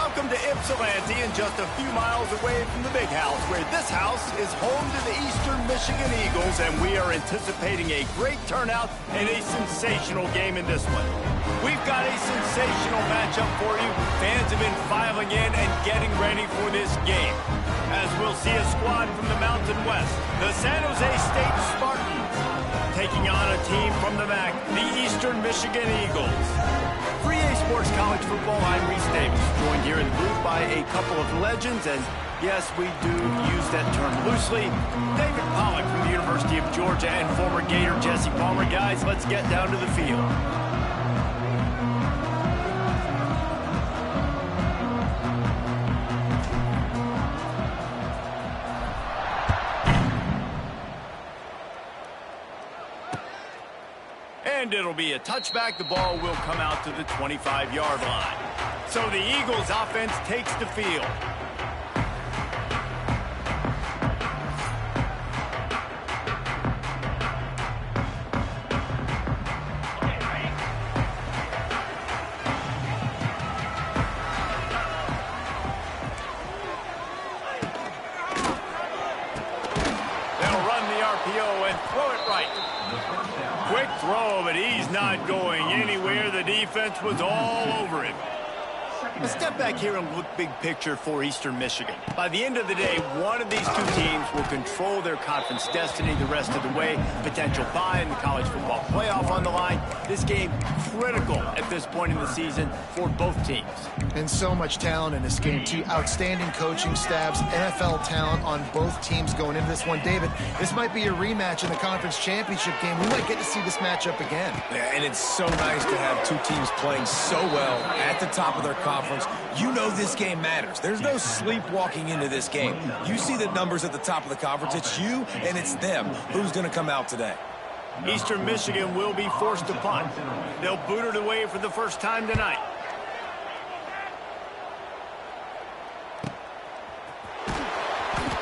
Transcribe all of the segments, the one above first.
Welcome to Ypsilanti, and just a few miles away from the big house, where this house is home to the Eastern Michigan Eagles, and we are anticipating a great turnout and a sensational game in this one. We've got a sensational matchup for you. Fans have been filing in and getting ready for this game. As we'll see a squad from the Mountain West, the San Jose State Spartans, taking on a team from the MAC, the Eastern Michigan Eagles. For EA Sports College Football, I'm Reese Davis, joined here in the booth by a couple of legends, and yes, we do use that term loosely. David Pollack from the University of Georgia and former Gator Jesse Palmer. Guys, let's get down to the field. And it'll be a touchback. The ball will come out to the 25-yard line. So the Eagles offense takes the field. They'll run the RPO and throw it right. Quick throw, but he's not going anywhere. The defense was all over him. Let's step back here and look big picture for Eastern Michigan. By the end of the day, one of these two teams will control their conference destiny the rest of the way. Potential bye in the college football playoff on the line. This game critical at this point in the season for both teams. And so much talent in this game, too. Outstanding coaching staffs, NFL talent on both teams going into this one. David, this might be a rematch in the conference championship game. We might get to see this matchup again. Yeah, and it's so nice to have two teams playing so well at the top of their conference. You know this game matters. There's no sleepwalking into this game. You see the numbers at the top of the conference. It's you and it's them. Who's going to come out today? Eastern Michigan will be forced to punt. They'll boot it away for the first time tonight.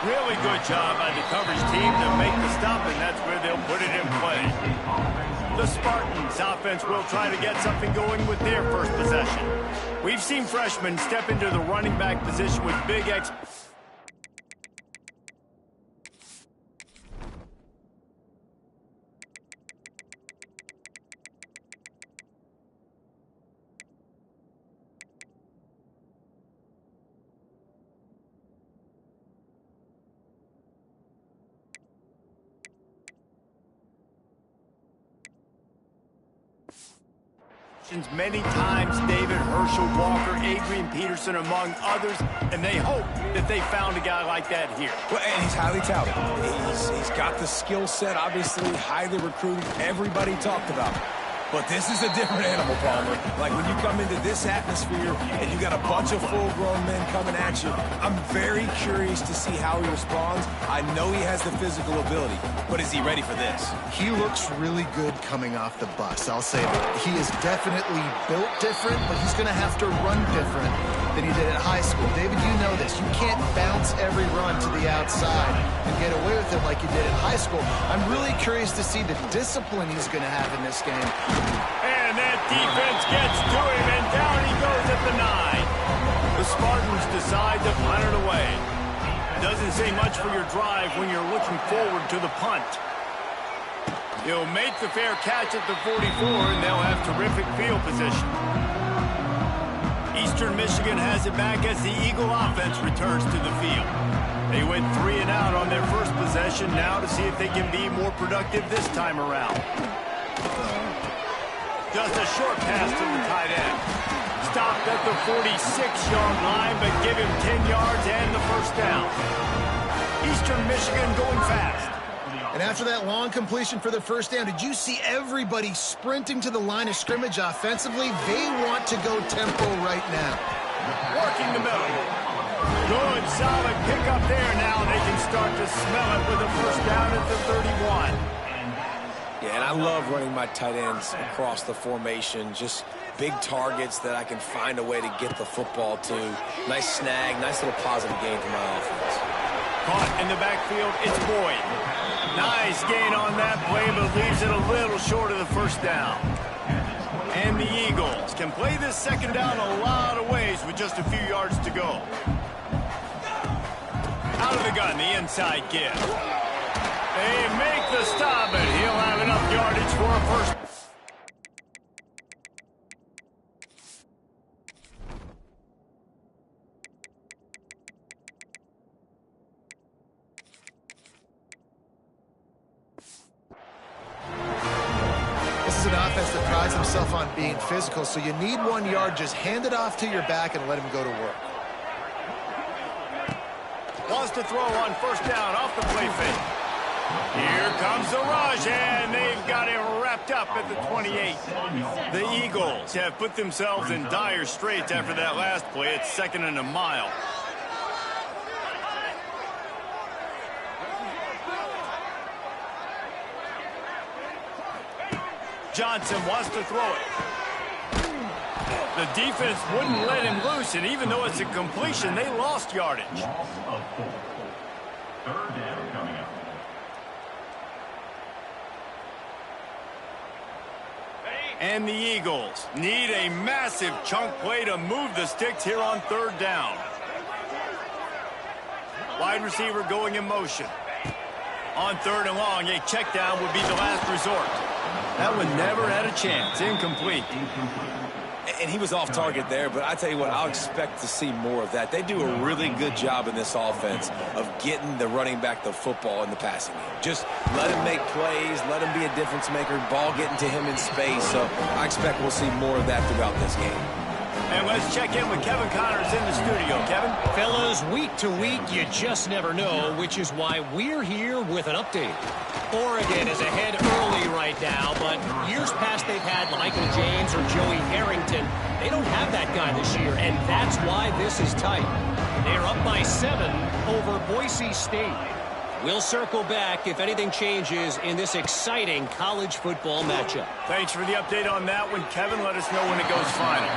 Really good job by the coverage team to make the stop, and that's where they'll put it in play. The Spartans offense will try to get something going with their first possession. We've seen freshmen step into the running back position with big many times, David, Herschel Walker, Adrian Peterson, among others, and they hope that they found a guy like that here. Well, and he's highly touted. He's got the skill set, obviously, highly recruited. Everybody talked about it. But this is a different animal, Palmer. Like when you come into this atmosphere and you got a bunch of full-grown men coming at you, I'm very curious to see how he responds. I know he has the physical ability, but is he ready for this? He looks really good coming off the bus, I'll say that. He is definitely built different, but he's going to have to run different than he did at high school. David, you know this. You can't bounce every run to the outside and get away with it like you did in high school. I'm really curious to see the discipline he's going to have in this game. And that defense gets to him, and down he goes at the 9. The Spartans decide to punt it away. Doesn't say much for your drive when you're looking forward to the punt. He'll make the fair catch at the 44, and they'll have terrific field position. Eastern Michigan has it back as the Eagle offense returns to the field. They went 3 and out on their first possession, now to see if they can be more productive this time around. Just a short pass to the tight end. Stopped at the 46-yard line, but give him 10 yards and the first down. Eastern Michigan going fast. And after that long completion for the first down, did you see everybody sprinting to the line of scrimmage offensively? They want to go tempo right now. Working the middle. Good, solid pickup there. Now they can start to smell it with a first down at the 31. Yeah, and I love running my tight ends across the formation. Just big targets that I can find a way to get the football to. Nice snag, nice little positive gain for my offense. Caught in the backfield, it's Boyd. Nice gain on that play, but leaves it a little short of the first down. And the Eagles can play this second down a lot of ways with just a few yards to go. Out of the gun, the inside give. They make the stop, and he'll have enough yardage for a first. This is an offense that prides himself on being physical, so you need 1 yard. Just hand it off to your back and let him go to work. Wants to throw on first down off the play fake. Here comes the rush, and they've got him wrapped up at the 28. The Eagles have put themselves in dire straits after that last play. It's 2nd and a mile. Johnson wants to throw it. The defense wouldn't let him loose, and even though it's a completion, they lost yardage. Third down coming up. And the Eagles need a massive chunk play to move the sticks here on 3rd down. Wide receiver going in motion. On 3rd and long, a check down would be the last resort. That one never had a chance. Incomplete. And he was off target there, but I tell you what, I'll expect to see more of that. They do a really good job in this offense of getting the running back the football in the passing game. Just let him make plays, let him be a difference maker, ball getting to him in space. So I expect we'll see more of that throughout this game. And let's check in with Kevin Connors in the studio. Kevin? Fellas, week to week, you just never know, which is why we're here with an update. Oregon is ahead early right now, but years past they've had Michael James or Joey Harrington. They don't have that guy this year, and that's why this is tight. They're up by 7 over Boise State. We'll circle back if anything changes in this exciting college football matchup. Thanks for the update on that one, Kevin. Let us know when it goes final.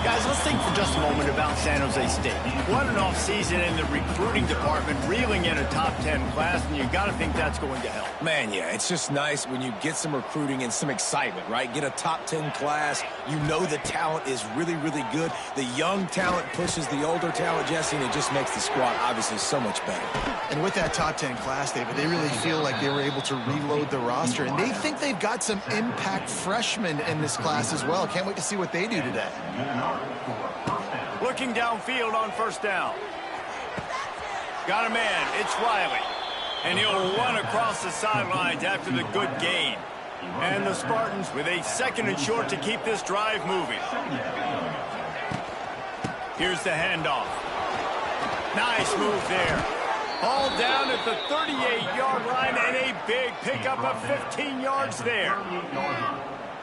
Guys, let's think for just a moment about San Jose State. What an offseason in the recruiting department, reeling in a top 10 class, and you got to think that's going to help. Man, yeah, it's just nice when you get some recruiting and some excitement, right? Get a top 10 class. You know the talent is really, really good. The young talent pushes the older talent, Jesse, and it just makes the squad obviously so much better. And with that top 10 class, David, they really feel like they were able to reload the roster, and they think they've got some impact freshmen in this class as well. Can't wait to see what they do today. Looking downfield on first down. Got a man. It's Riley. And he'll run across the sidelines after the good gain. And the Spartans with a 2nd and short to keep this drive moving. Here's the handoff. Nice move there. Ball down at the 38-yard line, and a big pickup of 15 yards there.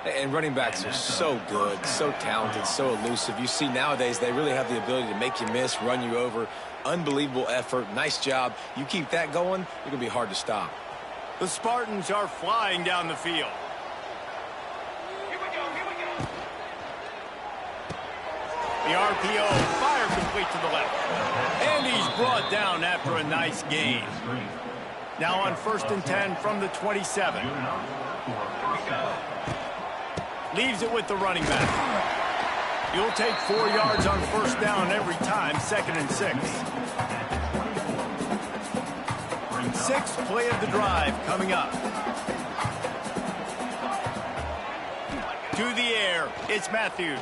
And running backs are so good, so talented, so elusive. You see nowadays they really have the ability to make you miss, run you over. Unbelievable effort. Nice job. You keep that going, you're going to be hard to stop. The Spartans are flying down the field. The RPO, fire complete to the left. And he's brought down after a nice gain. Now on 1st and 10 from the 27. Leaves it with the running back. You'll take 4 yards on first down every time, 2nd and 6. 6th play of the drive coming up. To the air, it's Matthews.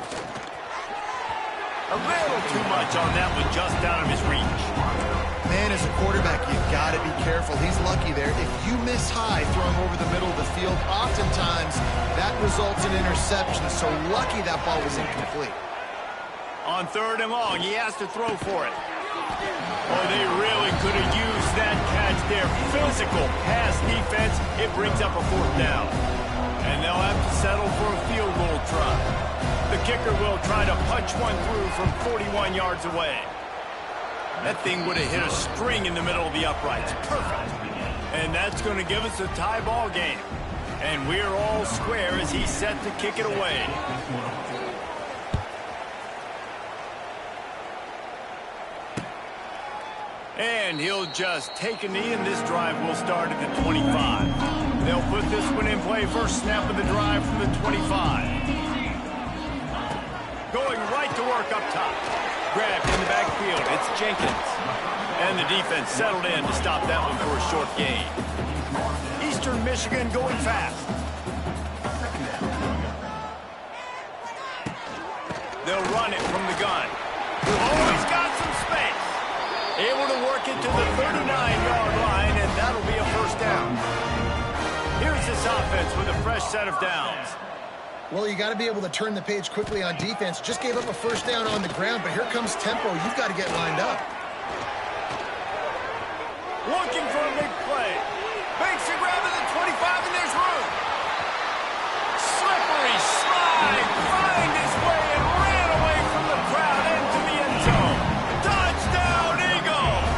A little too much on that one, just out of his reach. Man, as a quarterback, you've got to be careful. He's lucky there. If you miss high throwing over the middle of the field, oftentimes that results in interception. So lucky that ball was incomplete. On 3rd and long, he has to throw for it. Oh, they really could have used that catch there. Physical pass defense. It brings up a 4th down. And they'll have to settle for a field goal try. The kicker will try to punch one through from 41 yards away. That thing would have hit a string in the middle of the uprights. Perfect. And that's going to give us a tie ball game. And we're all square as he's set to kick it away. And he'll just take a knee, and this drive will start at the 25. They'll put this one in play. First snap of the drive from the 25. going right to work up top. Grabbed in the backfield. It's Jenkins. And the defense settled in to stop that one for a short gain. Eastern Michigan going fast. They'll run it from the gun. Always got some space. Able to work it to the 39-yard line, and that'll be a first down. Here's this offense with a fresh set of downs. Well, you got to be able to turn the page quickly on defense. Just gave up a first down on the ground, but here comes tempo. You've got to get lined up. Looking for a big play. Makes a grab at the 25, and there's room. Slippery slide. Find his way and ran away from the crowd into the end zone. Touchdown, Eagles!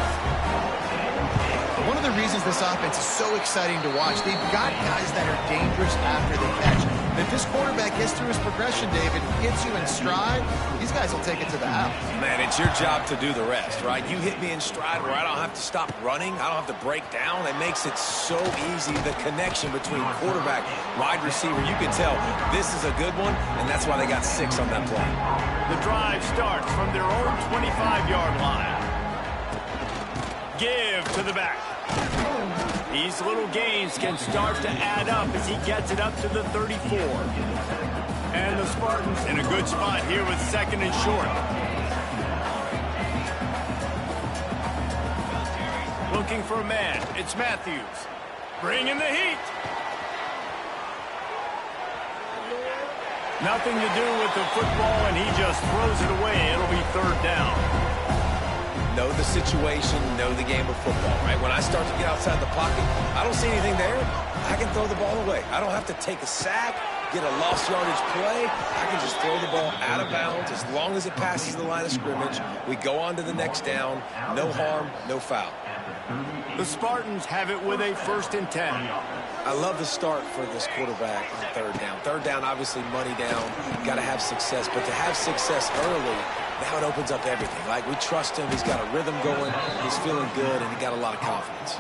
One of the reasons this offense is so exciting to watch, they've got guys that are dangerous after the catch. And if this quarterback gets through his progression, David, gets you in stride, these guys will take it to the house. Man, it's your job to do the rest, right? You hit me in stride where I don't have to stop running. I don't have to break down. It makes it so easy, the connection between quarterback, wide receiver. You can tell this is a good one, and that's why they got 6 on that play. The drive starts from their own 25-yard line. Give to the back. These little gains can start to add up as he gets it up to the 34. And the Spartans in a good spot here with second and short. Looking for a man. It's Matthews. Bringing the heat. Nothing to do with the football, and he just throws it away. It'll be third down. Know the situation, know the game of football, right? When I start to get outside the pocket, I don't see anything there. I can throw the ball away. I don't have to take a sack, get a lost yardage play. I can just throw the ball out of bounds as long as it passes the line of scrimmage. We go on to the next down. No harm, no foul. The Spartans have it with a 1st and 10. I love the start for this quarterback on third down. Third down, obviously, money down. Got to have success. But to have success early, now it opens up everything. Like, we trust him. He's got a rhythm going. He's feeling good, and he got a lot of confidence.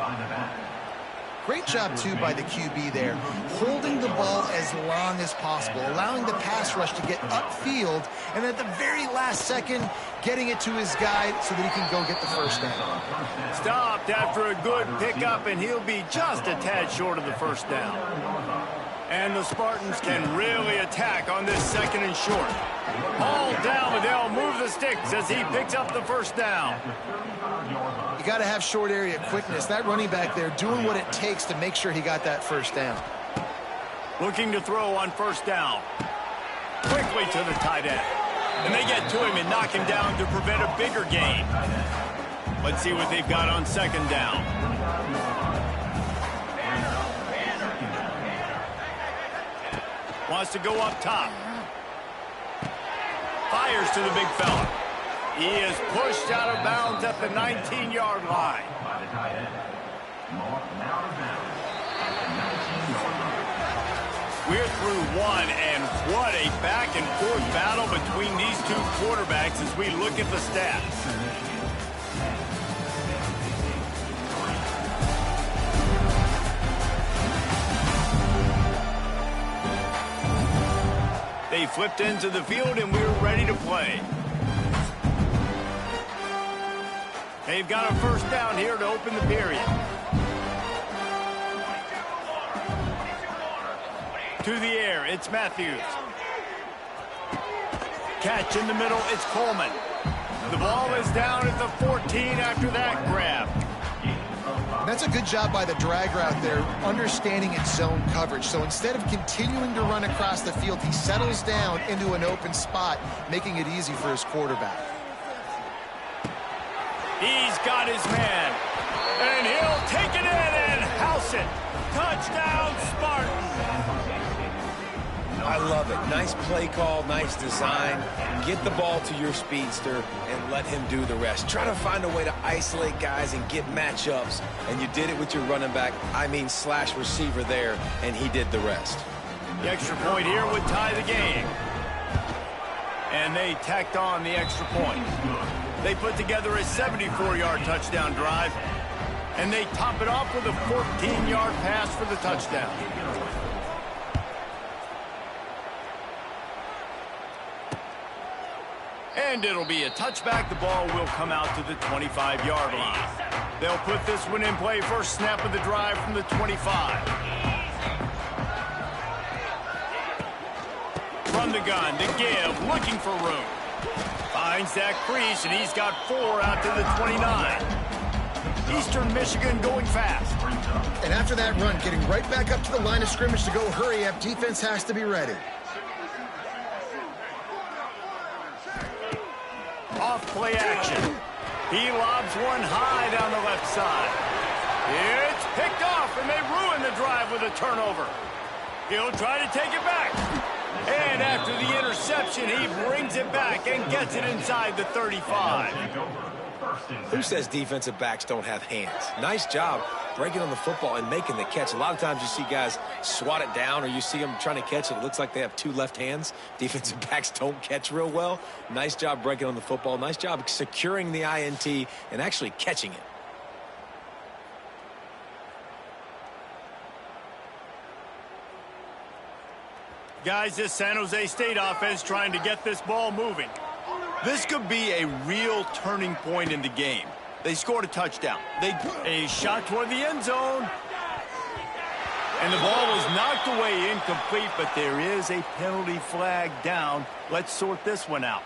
Great job, too, by the QB there, holding the ball as long as possible, allowing the pass rush to get upfield, and at the very last second, getting it to his guy so that he can go get the first down. Stopped after a good pickup, and he'll be just a tad short of the first down. And the Spartans can really attack on this second and short. All down, but they'll move the sticks as he picks up the first down. You got to have short area quickness. That running back there doing what it takes to make sure he got that first down. Looking to throw on first down. Quickly to the tight end. And they get to him and knock him down to prevent a bigger gain. Let's see what they've got on second down. Wants to go up top. Fires to the big fella. He is pushed out of bounds at the 19-yard line. We're through one, and what a back-and-forth battle between these two quarterbacks as we look at the stats. They flipped into the field, and we're ready to play. They've got a first down here to open the period. To the air, it's Matthews. Catch in the middle, it's Coleman. The ball is down at the 14 after that grab. That's a good job by the drag route there, understanding its zone coverage. So instead of continuing to run across the field, he settles down into an open spot, making it easy for his quarterback. He's got his man, and he'll take it in and house it. Touchdown, Spartans. I love it. Nice play call, nice design. Get the ball to your speedster and let him do the rest. Try to find a way to isolate guys and get matchups, and you did it with your running back, slash receiver there, and he did the rest. The extra point here would tie the game. And they tacked on the extra point. They put together a 74-yard touchdown drive, and they top it off with a 14-yard pass for the touchdown. And it'll be a touchback. The ball will come out to the 25-yard line. They'll put this one in play. First snap of the drive from the 25. From the gun, to give, looking for room. Finds that crease, and he's got 4 out to the 29. Eastern Michigan going fast. And after that run, getting right back up to the line of scrimmage to go hurry up, defense has to be ready. Off play action. He lobs one high down the left side. It's picked off, and they ruin the drive with a turnover. He'll try to take it back. And after the interception, he brings it back and gets it inside the 35. Who says defensive backs don't have hands? Nice job breaking on the football and making the catch. A lot of times you see guys swat it down, or you see them trying to catch it. It looks like they have 2 left hands. Defensive backs don't catch real well. Nice job breaking on the football. Nice job securing the INT and actually catching it. Guys, this San Jose State offense trying to get this ball moving. This could be a real turning point in the game. They scored a touchdown. A shot toward the end zone. And the ball was knocked away incomplete, but there is a penalty flag down. Let's sort this one out.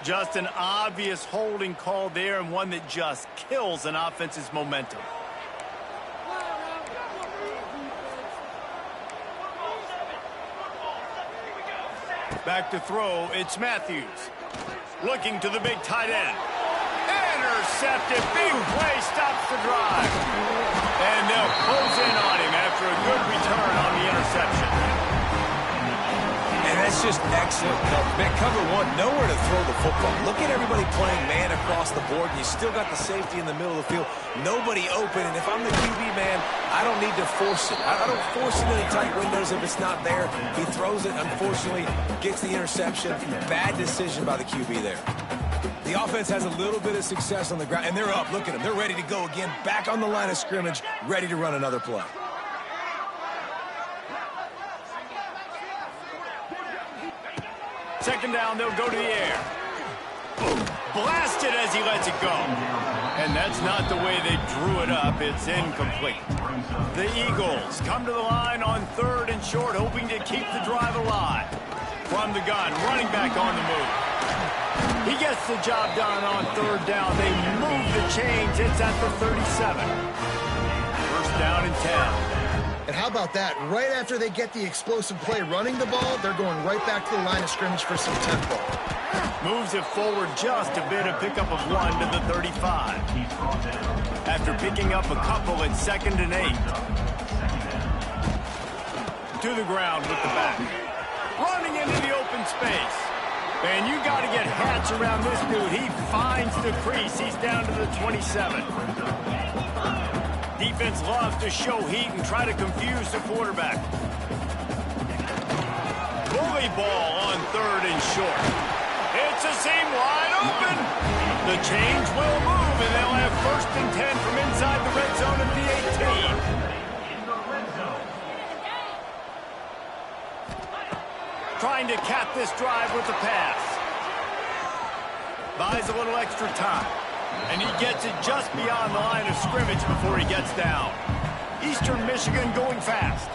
Just an obvious holding call there, and one that just kills an offense's momentum. Back to throw, it's Matthews. Looking to the big tight end. Intercepted, big play, stops the drive. And they'll close in on him after a good return on the interception. And that's just excellent cover. Cover one, nowhere to throw the football. Look at everybody playing man across the board, and you still got the safety in the middle of the field. Nobody open, and if I'm the QB man, I don't need to force it. I don't force it into tight windows if it's not there. He throws it, unfortunately, gets the interception. Bad decision by the QB there. The offense has a little bit of success on the ground, and they're up. Look at them. They're ready to go again, back on the line of scrimmage, ready to run another play. Second down, they'll go to the air. Blasted as he lets it go. And that's not the way they drew it up. It's incomplete. The Eagles come to the line on 3rd and short, hoping to keep the drive alive. From the gun, running back on the move. He gets the job done on 3rd down. They move the chains. It's at the 37. First down and 10. And how about that? Right after they get the explosive play running the ball, they're going right back to the line of scrimmage for some tempo. Moves it forward just a bit, a pickup of 1 to the 35. After picking up a couple, it's 2nd and 8. To the ground with the back. Running into the open space. Man, you got to get hats around this dude. He finds the crease. He's down to the 27. Defense loves to show heat and try to confuse the quarterback. Bully ball on 3rd and short. It's a seam wide open. The chains will move, and they'll have 1st and 10 from inside the red zone at the 18. Trying to cap this drive with the pass. Buys a little extra time. And he gets it just beyond the line of scrimmage before he gets down. Eastern Michigan going fast.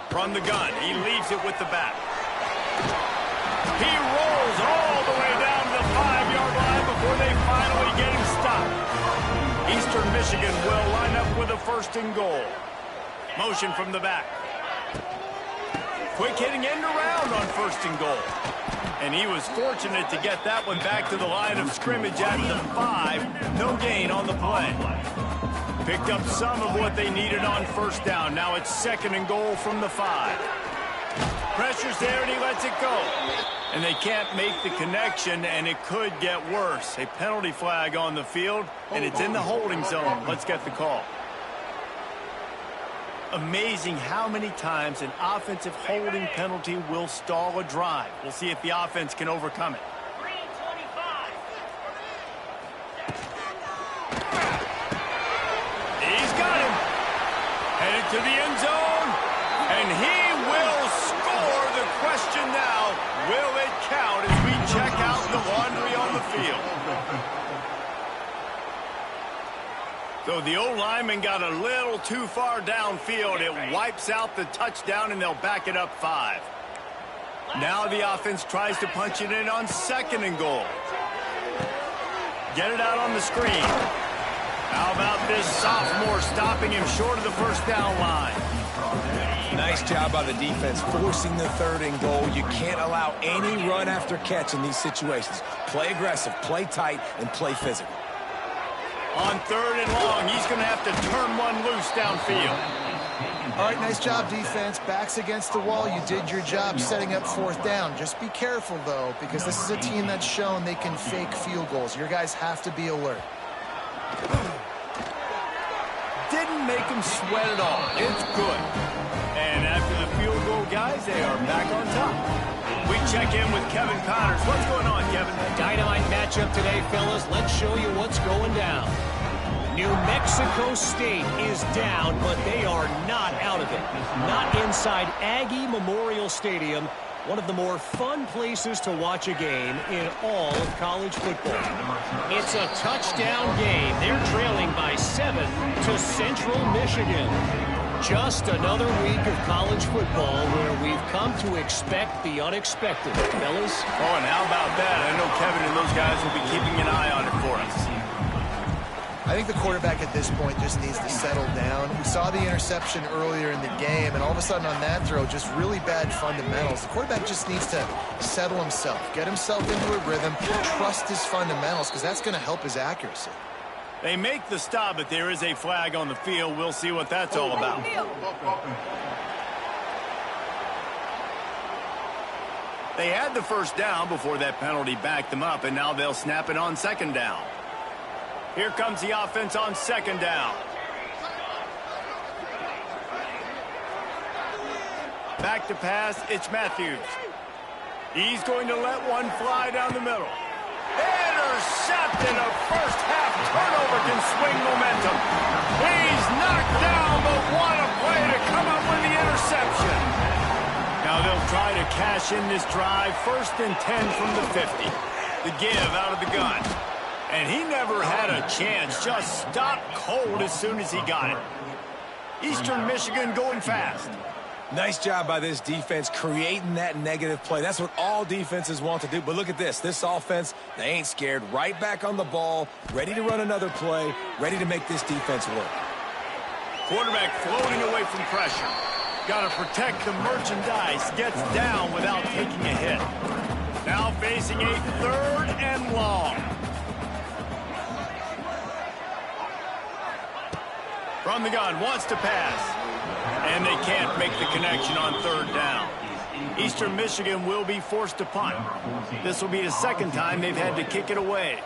From the gun, he leaves it with the back. He rolls all the way down to the 5-yard line before they finally get him stopped. Eastern Michigan will line up with a 1st and goal. Motion from the back. Quick hitting end around on 1st and goal. And he was fortunate to get that one back to the line of scrimmage at the 5. No gain on the play. Picked up some of what they needed on 1st down. Now it's 2nd and goal from the 5. Pressure's there and he lets it go. And they can't make the connection, and it could get worse. A penalty flag on the field, and it's in the holding zone. Let's get the call. Amazing how many times an offensive holding penalty will stall a drive. We'll see if the offense can overcome it. Headed to the end zone, and he will score. The question now, will it count as we check out the laundry on the field? So the O-lineman got a little too far downfield. It wipes out the touchdown, and they'll back it up 5. Now the offense tries to punch it in on 2nd and goal. Get it out on the screen. How about this sophomore stopping him short of the first down line? Nice job by the defense forcing the 3rd and goal. You can't allow any run after catch in these situations. Play aggressive, play tight, and play physical. On 3rd and long, he's going to have to turn one loose downfield. All right, nice job, defense. Backs against the wall. You did your job setting up 4th down. Just be careful, though, because this is a team that's shown they can fake field goals. Your guys have to be alert. Didn't make him sweat at all. It's good. And after the field goal, guys, they are back on top. We check in with Kevin Connors. What's going on, Kevin? Dynamite matchup today, fellas. Let's show you what's going down. New Mexico State is down, but they are not out of it. Not inside Aggie Memorial Stadium, one of the more fun places to watch a game in all of college football. It's a touchdown game. They're trailing by 7 to Central Michigan. Just another week of college football where we've come to expect the unexpected, fellas. Oh, and how about that? I know Kevin and those guys will be keeping an eye on it for us. I think the quarterback at this point just needs to settle down. We saw the interception earlier in the game, and all of a sudden on that throw, just really bad fundamentals. The quarterback just needs to settle himself, get himself into a rhythm, trust his fundamentals, because that's going to help his accuracy. They make the stop, but there is a flag on the field. We'll see what that's all about. They had the first down before that penalty backed them up, and now they'll snap it on 2nd down. Here comes the offense on 2nd down. Back to pass, it's Matthews. He's going to let one fly down the middle. Intercepted. A first half turnover can swing momentum. He's knocked down, but what a play to come up with the interception. Now they'll try to cash in this drive. 1st and 10 from the 50. The give out of the gun. And he never had a chance. Just stopped cold as soon as he got it. Eastern Michigan going fast. Nice job by this defense creating that negative play. That's what all defenses want to do. But look at this. This offense, they ain't scared. Right back on the ball, ready to run another play, ready to make this defense work. Quarterback floating away from pressure. Got to protect the merchandise. Gets down without taking a hit. Now facing a 3rd and long. From the gun, wants to pass. And they can't make the connection on 3rd down. Eastern Michigan will be forced to punt. This will be the 2nd time they've had to kick it away.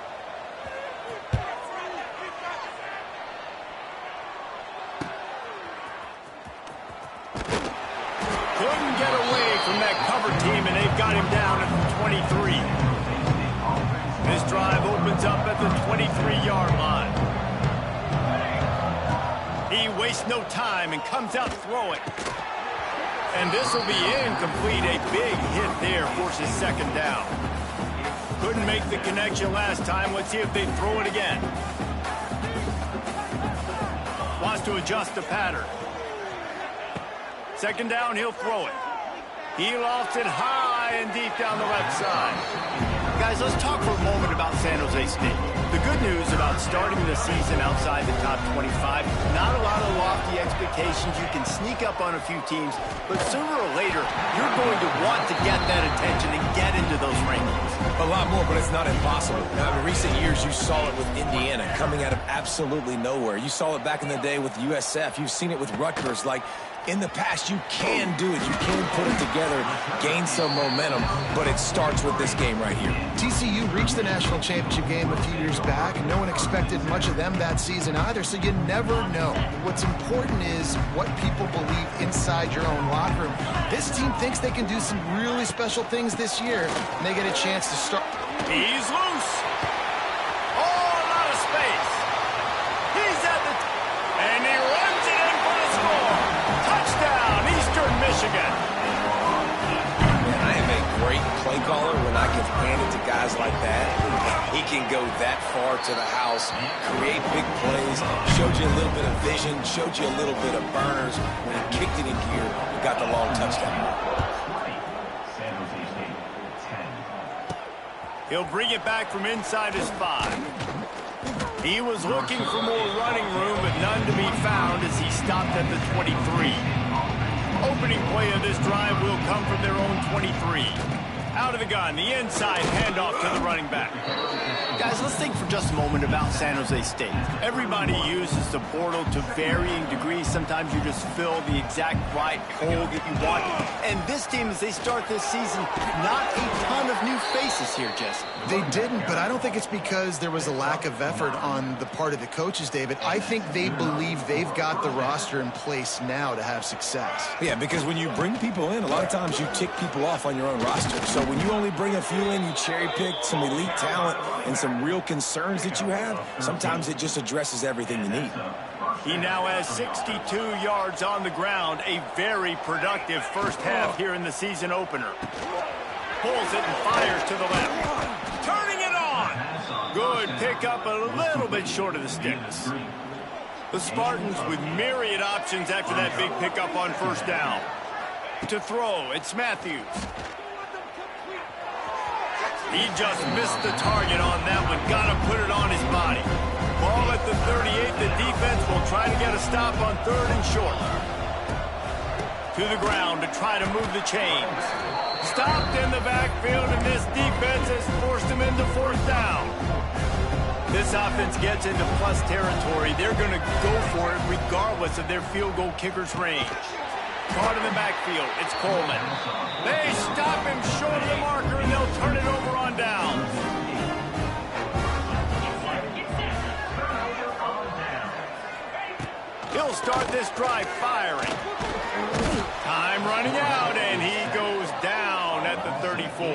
Couldn't get away from that cover team, and they've got him down at the 23. This drive opens up at the 23-yard line. He wastes no time and comes out throwing. And this will be incomplete. A big hit there forces 2nd down. Couldn't make the connection last time. Let's see if they throw it again. Wants to adjust the pattern. 2nd down, he'll throw it. He lofts it high and deep down the left side. Guys, let's talk for a moment about San Jose State. The good news about starting the season outside the top 25, not a lot of lofty expectations. You can sneak up on a few teams, but sooner or later, you're going to want to get that attention and get into those rankings. A lot more, but it's not impossible. Now, in recent years, you saw it with Indiana coming out of absolutely nowhere. You saw it back in the day with USF. You've seen it with Rutgers. Like, in the past, you can do it. You can put it together, gain some momentum, but it starts with this game right here. TCU reached the national championship game a few years back. No one expected much of them that season either, so you never know. What's important is what people believe inside your own locker room. This team thinks they can do some really special things this year, and they get a chance to start. He's loose. Oh, a lot of space. He's at the... and he runs it in for the score. go that far to the house, create big plays, showed you a little bit of vision, showed you a little bit of burners. When he kicked it in gear, he got the long touchdown. He'll bring it back from inside his 5. He was looking for more running room, but none to be found as he stopped at the 23. Opening play of this drive will come from their own 23. Out of the gun, the inside handoff to the running back. Guys, let's think for just a moment about San Jose State. Everybody uses the portal to varying degrees. Sometimes you just fill the exact right hole that you want. And this team, as they start this season, not a ton of new faces here, Jesse. They didn't, but I don't think it's because there was a lack of effort on the part of the coaches, David. I think they believe they've got the roster in place now to have success. Yeah, because when you bring people in, a lot of times you tick people off on your own roster. So when you only bring a few in, you cherry-pick some elite talent and some real concerns that you have, sometimes it just addresses everything you need. He now has 62 yards on the ground, a very productive first half here in the season opener. Pulls it and fires to the left. Turning it on! Good pickup, a little bit short of the sticks. The Spartans with myriad options after that big pickup on first down. To throw, it's Matthews. He just missed the target on that one. Got to put it on his body. Ball at the 38. The defense will try to get a stop on 3rd and short. To the ground to try to move the chains. Stopped in the backfield, and this defense has forced him into 4th down. This offense gets into plus territory. They're going to go for it regardless of their field goal kicker's range. Caught in the backfield. It's Coleman. They stop him short of the marker, and they'll turn it over on down. He'll start this drive firing. Time running out, and he goes down at the 34.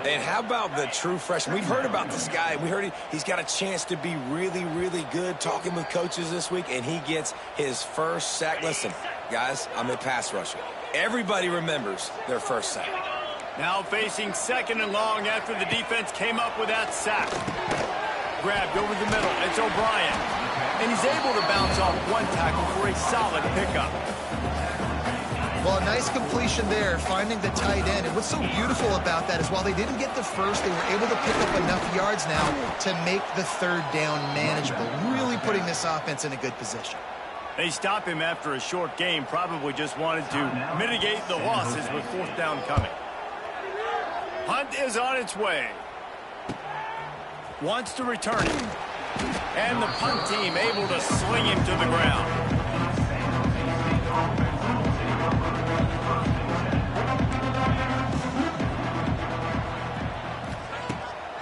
And how about the true freshman? We've heard about this guy. We heard he's got a chance to be really, really good. Talking with coaches this week, and he gets his first sack. Listen, guys, I'm a pass rusher. Everybody remembers their first sack. Now facing 2nd and long after the defense came up with that sack. Grabbed over the middle. It's O'Brien. And he's able to bounce off one tackle for a solid pickup. Well, a nice completion there, finding the tight end. And what's so beautiful about that is while they didn't get the first, they were able to pick up enough yards now to make the 3rd down manageable, really putting this offense in a good position. They stop him after a short game, probably just wanted to mitigate the losses with 4th down coming. Hunt is on its way. Wants to return it. And the punt team able to sling him to the ground.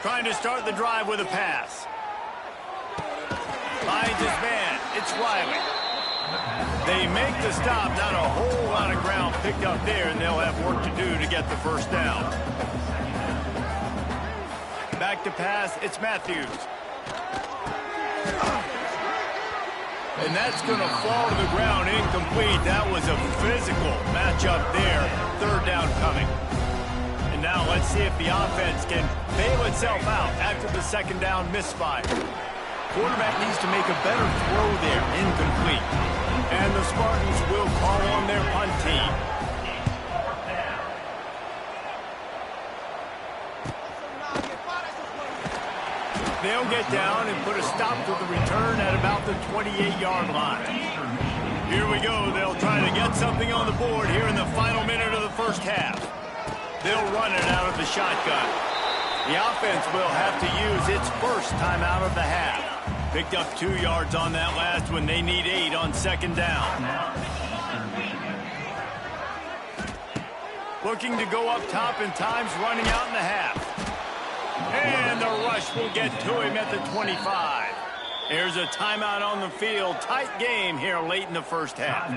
Trying to start the drive with a pass. Finds his man. It's Riley. They make the stop. Not a whole lot of ground picked up there, and they'll have work to do to get the first down. Back to pass. It's Matthews. And that's going to fall to the ground incomplete. That was a physical matchup there. 3rd down coming. And now let's see if the offense can bail itself out after the 2nd down misfire. Quarterback needs to make a better throw there. Incomplete. And the Spartans will call on their punt team. They'll get down and put a stop to the return at about the 28-yard line. Here we go. They'll try to get something on the board here in the final minute of the first half. They'll run it out of the shotgun. The offense will have to use its first time out of the half. Picked up 2 yards on that last one. They need 8 on 2nd down. Looking to go up top, and time's running out in the half. And the rush will get to him at the 25. There's a timeout on the field. Tight game here late in the first half.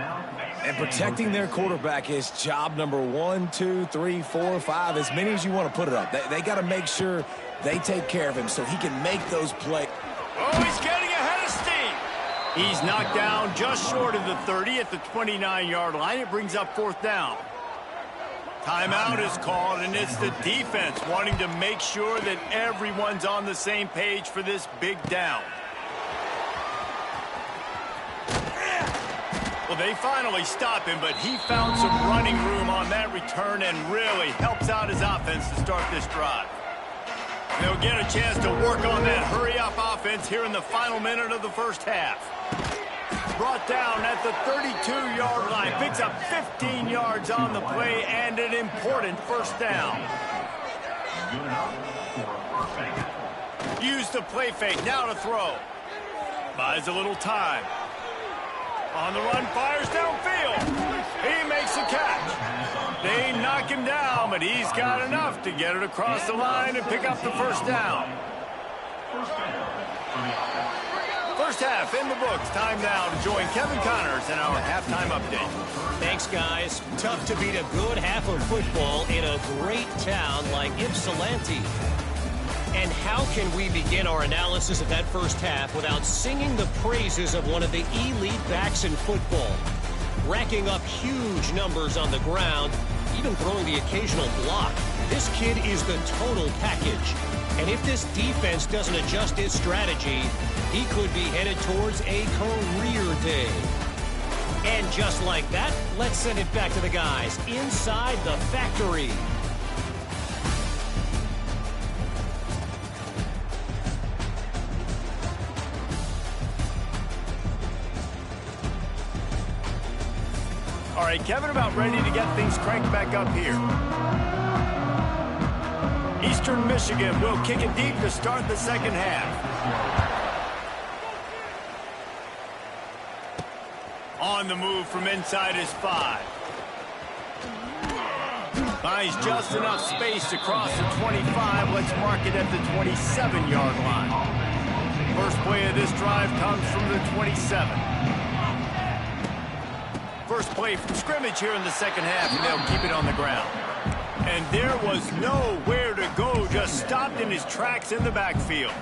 And protecting their quarterback is job number 1, 2, 3, 4, 5, as many as you want to put it up. They got to make sure they take care of him so he can make those plays. Oh, he's getting ahead of steam. He's knocked down just short of the 30 at the 29-yard line. It brings up 4th down. Timeout is called, and it's the defense wanting to make sure that everyone's on the same page for this big down. Well, they finally stop him, but he found some running room on that return and really helps out his offense to start this drive. They'll get a chance to work on that hurry-up offense here in the final minute of the first half. Brought down at the 32-yard line. Picks up 15 yards on the play and an important first down. Use the play fake. Now to throw. Buys a little time. On the run, fires downfield. He makes a catch. They knock him down, but he's got enough to get it across the line and pick up the first down. First half in the books. Time now to join Kevin Connors in our halftime update. Thanks, guys. Tough to beat a good half of football in a great town like Ypsilanti. And how can we begin our analysis of that first half without singing the praises of one of the elite backs in football? Racking up huge numbers on the ground, even throwing the occasional block. This kid is the total package. And if this defense doesn't adjust its strategy, he could be headed towards a career day. And just like that, let's send it back to the guys inside the factory. All right, Kevin, about ready to get things cranked back up here. Eastern Michigan will kick it deep to start the second half. On the move from inside his 5. Buys just enough space to cross the 25. Let's mark it at the 27-yard line. First play of this drive comes from the 27. First play from scrimmage here in the second half, and they'll keep it on the ground. And there was nowhere to go, just stopped in his tracks in the backfield.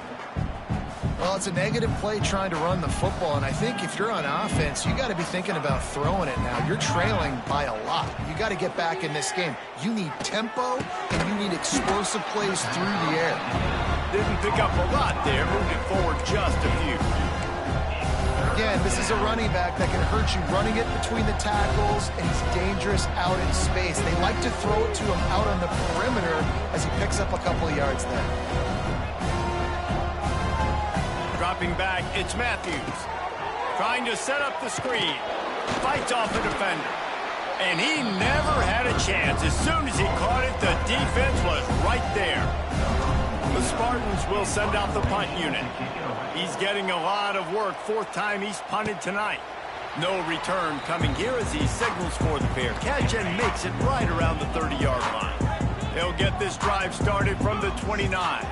Well, it's a negative play trying to run the football, and I think if you're on offense, you got to be thinking about throwing it now. You're trailing by a lot. You got to get back in this game. You need tempo, and you need explosive plays through the air. Didn't pick up a lot there, moving forward just a few. Again, this is a running back that can hurt you running it between the tackles, and he's dangerous out in space. They like to throw it to him out on the perimeter as he picks up a couple of yards there. Dropping back, it's Matthews. Trying to set up the screen. Fights off a defender. And he never had a chance. As soon as he caught it, the defense was right there. The Spartans will send out the punt unit. He's getting a lot of work. Fourth time he's punted tonight. No return coming here as he signals for the fair catch and makes it right around the 30-yard line. They'll get this drive started from the 29.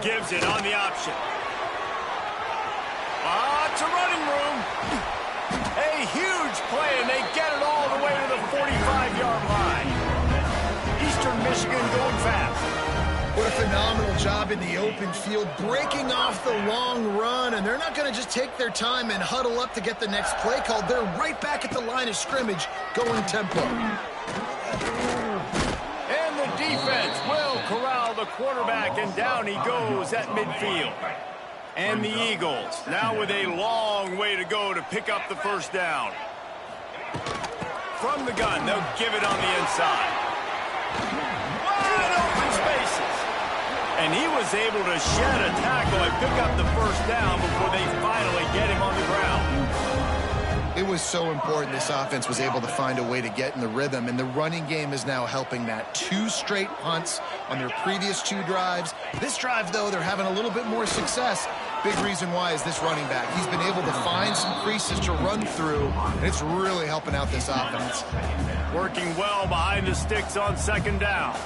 Gives it on the option. Lots of running room. A huge play, and they get it all the way to the 45-yard line. Eastern Michigan going fast. What a phenomenal job in the open field, breaking off the long run, and they're not going to just take their time and huddle up to get the next play called. They're right back at the line of scrimmage, going tempo. And the defense will corral the quarterback, and down he goes at midfield. And the Eagles, now with a long way to go to pick up the first down. From the gun, they'll give it on the inside. Wide open spaces. And he was able to shed a tackle and pick up the first down before they finally get him on the ground. It was so important this offense was able to find a way to get in the rhythm, and the running game is now helping that. 2 straight punts on their previous 2 drives. This drive, though, they're having a little bit more success. Big reason why is this running back. He's been able to find some creases to run through, and it's really helping out this offense. Working well behind the sticks on second down.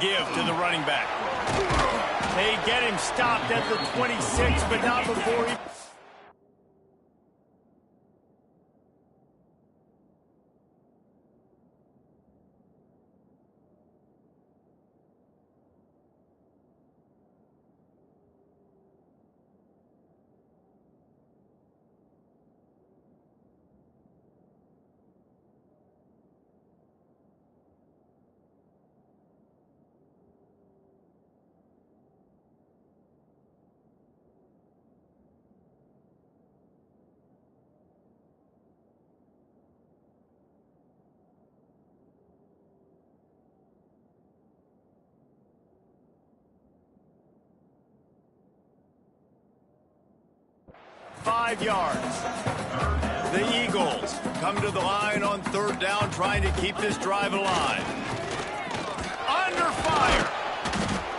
Give to the running back. They get him stopped at the 26, but not before he... 5 yards. The Eagles come to the line on 3rd down, trying to keep this drive alive. Under fire.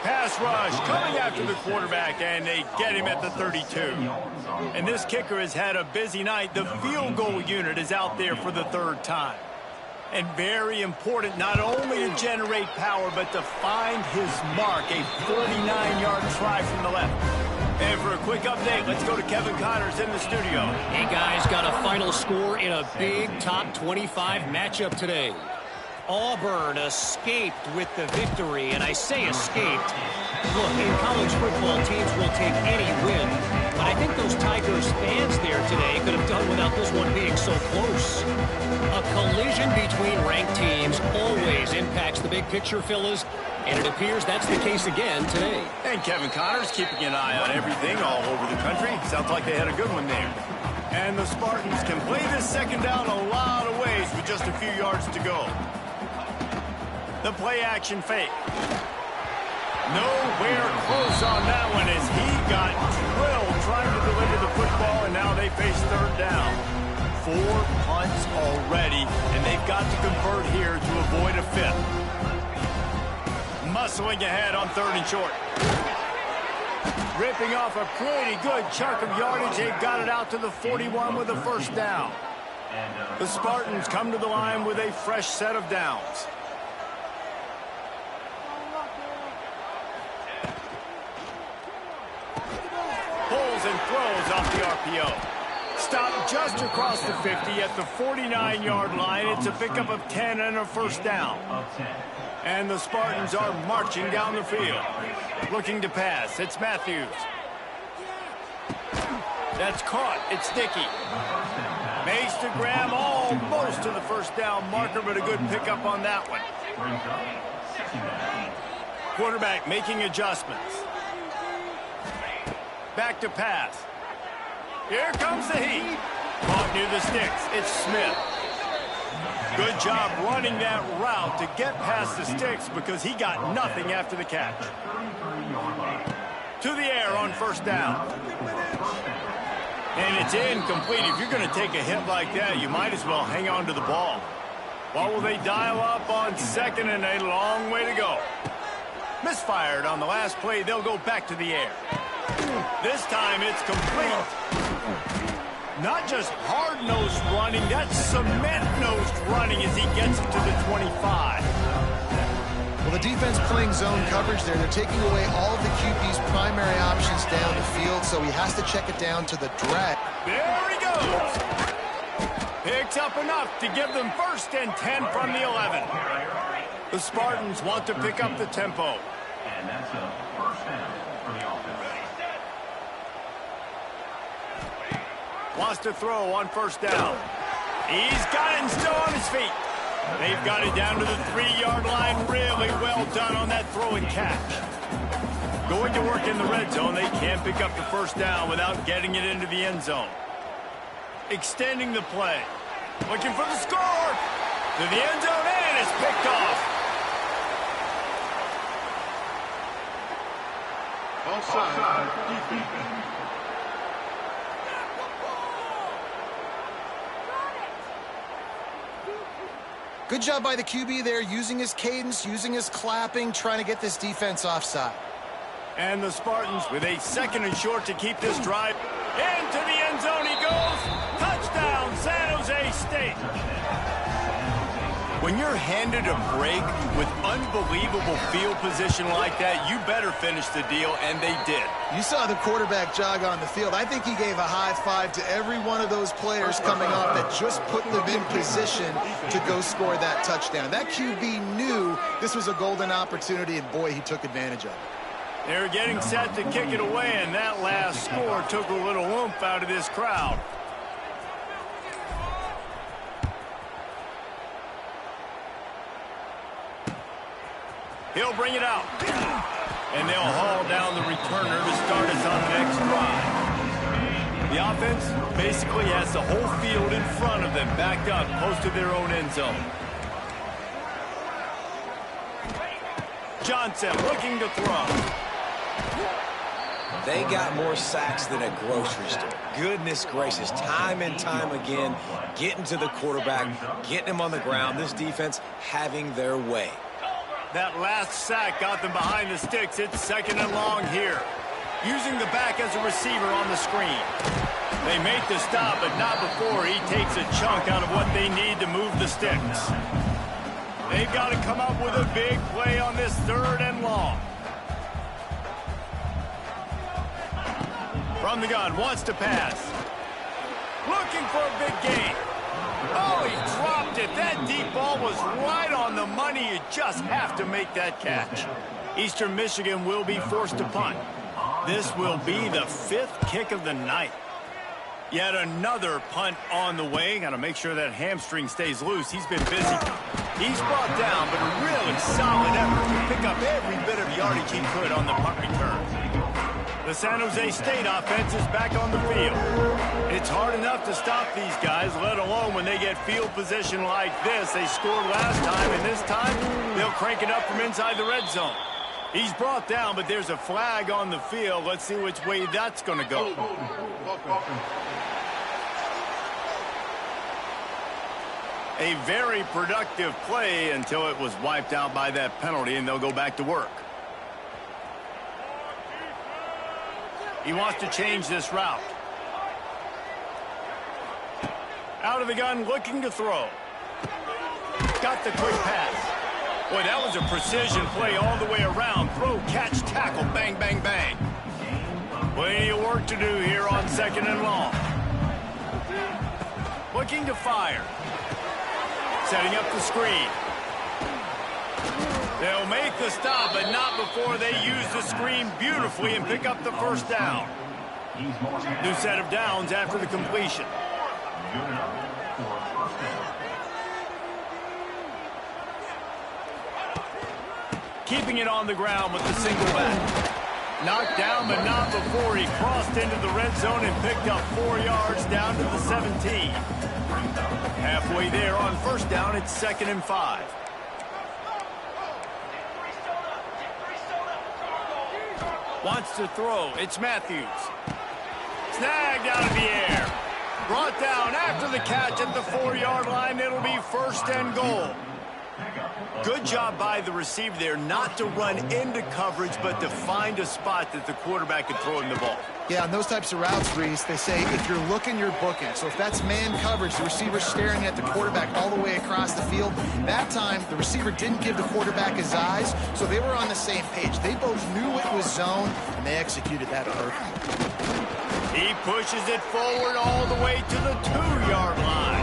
Pass rush coming after the quarterback, and they get him at the 32. And this kicker has had a busy night. The field goal unit is out there for the 3rd time. And very important not only to generate power, but to find his mark, a 49-yard try from the left. And for a quick update, let's go to Kevin Connors in the studio. Hey, guys, got a final score in a big top 25 matchup today. Auburn escaped with the victory, and I say escaped. Look, in college football, teams will take any win, but I think those Tigers fans there today could have done without this one being so close. A collision between ranked teams always impacts the big picture, fellas, and it appears that's the case again today. And Kevin Connors keeping an eye on everything all over the country. Sounds like they had a good one there. And the Spartans can play this 2nd down a lot of ways with just a few yards to go. The play action fake. Nowhere close on that one as he got drilled trying to deliver the football, and now they face 3rd down. 4 punts already, and they've got to convert here to avoid a 5th. Muscling ahead on 3rd and short. Ripping off a pretty good chunk of yardage. They've got it out to the 41 with a 1st down. The Spartans come to the line with a fresh set of downs. Pulls and throws off the RPO. Stopped just across the 50 at the 49-yard line. It's a pickup of 10 and a 1st down. And the Spartans are marching down the field. Looking to pass. It's Matthews. That's caught. It's Dickey. Makes to grab almost to the 1st down marker, but a good pickup on that one. Quarterback making adjustments. Back to pass. Here comes the heat. Caught near the sticks. It's Smith. Good job running that route to get past the sticks because he got nothing after the catch. To the air on 1st down. And it's incomplete. If you're going to take a hit like that, you might as well hang on to the ball. What will they dial up on 2nd and a long way to go? Misfired on the last play. They'll go back to the air. This time it's complete. Not just hard-nosed running, that's cement-nosed running as he gets it to the 25. Well, the defense playing zone coverage there. They're taking away all of the QB's primary options down the field, so he has to check it down to the drag. There he goes. Picks up enough to give them 1st and 10 from the 11. The Spartans want to pick up the tempo. And that's a 1st down for the offense. Wants to throw on 1st down. He's got it and still on his feet. They've got it down to the 3-yard line. Really well done on that throw and catch. Going to work in the red zone. They can't pick up the 1st down without getting it into the end zone. Extending the play. Looking for the score. To the end zone, and it's picked off. Offside. Good job by the QB there, using his cadence, using his clapping, trying to get this defense offside. And the Spartans with a 2nd and short to keep this drive. Into the end zone he goes. Touchdown, San Jose State. When you're handed a break with unbelievable field position like that, you better finish the deal, and they did. You saw the quarterback jog on the field. I think he gave a high five to every one of those players coming off that just put them in position to go score that touchdown. That QB knew this was a golden opportunity, and boy, he took advantage of it. They're getting set to kick it away, and that last score took a little oomph out of this crowd. He'll bring it out. And they'll haul down the returner to start us on the next drive. The offense basically has the whole field in front of them, backed up close to their own end zone. Johnson looking to throw. They got more sacks than a grocery store. Goodness gracious, time and time again, getting to the quarterback, getting him on the ground. This defense having their way. That last sack got them behind the sticks. It's 2nd and long here. Using the back as a receiver on the screen. They make the stop, but not before he takes a chunk out of what they need to move the sticks. They've got to come up with a big play on this 3rd and long. From the gun, wants to pass. Looking for a big gain. Oh, he dropped it. That deep ball was right on the money. You just have to make that catch. Eastern Michigan will be forced to punt. This will be the 5th kick of the night. Yet another punt on the way. Got to make sure that hamstring stays loose. He's been busy. He's brought down, but a really solid effort to pick up every bit of yardage he could on the punt return. The San Jose State offense is back on the field. It's hard enough to stop these guys, let alone when they get field position like this. They scored last time, and this time they'll crank it up from inside the red zone. He's brought down, but there's a flag on the field. Let's see which way that's going to go. A very productive play until it was wiped out by that penalty, and they'll go back to work. He wants to change this route. Out of the gun, looking to throw. Got the quick pass. Boy, that was a precision play all the way around. Throw, catch, tackle, bang, bang, bang. Plenty of work to do here on 2nd and long. Looking to fire. Setting up the screen. They'll make the stop, but not before they use the screen beautifully and pick up the 1st down. New set of downs after the completion. Keeping it on the ground with the single back. Knocked down, but not before he crossed into the red zone and picked up 4 yards down to the 17. Halfway there on 1st down, it's 2nd and 5. Wants to throw. It's Matthews. Snagged out of the air. Brought down after the catch at the 4-yard line. It'll be 1st and goal. Good job by the receiver there not to run into coverage, but to find a spot that the quarterback can throw him the ball. Yeah, on those types of routes, Reese, they say if you're looking, you're booking. So if that's man coverage, the receiver's staring at the quarterback all the way across the field. That time, the receiver didn't give the quarterback his eyes, so they were on the same page. They both knew it was zone, and they executed that perfectly. He pushes it forward all the way to the 2-yard line.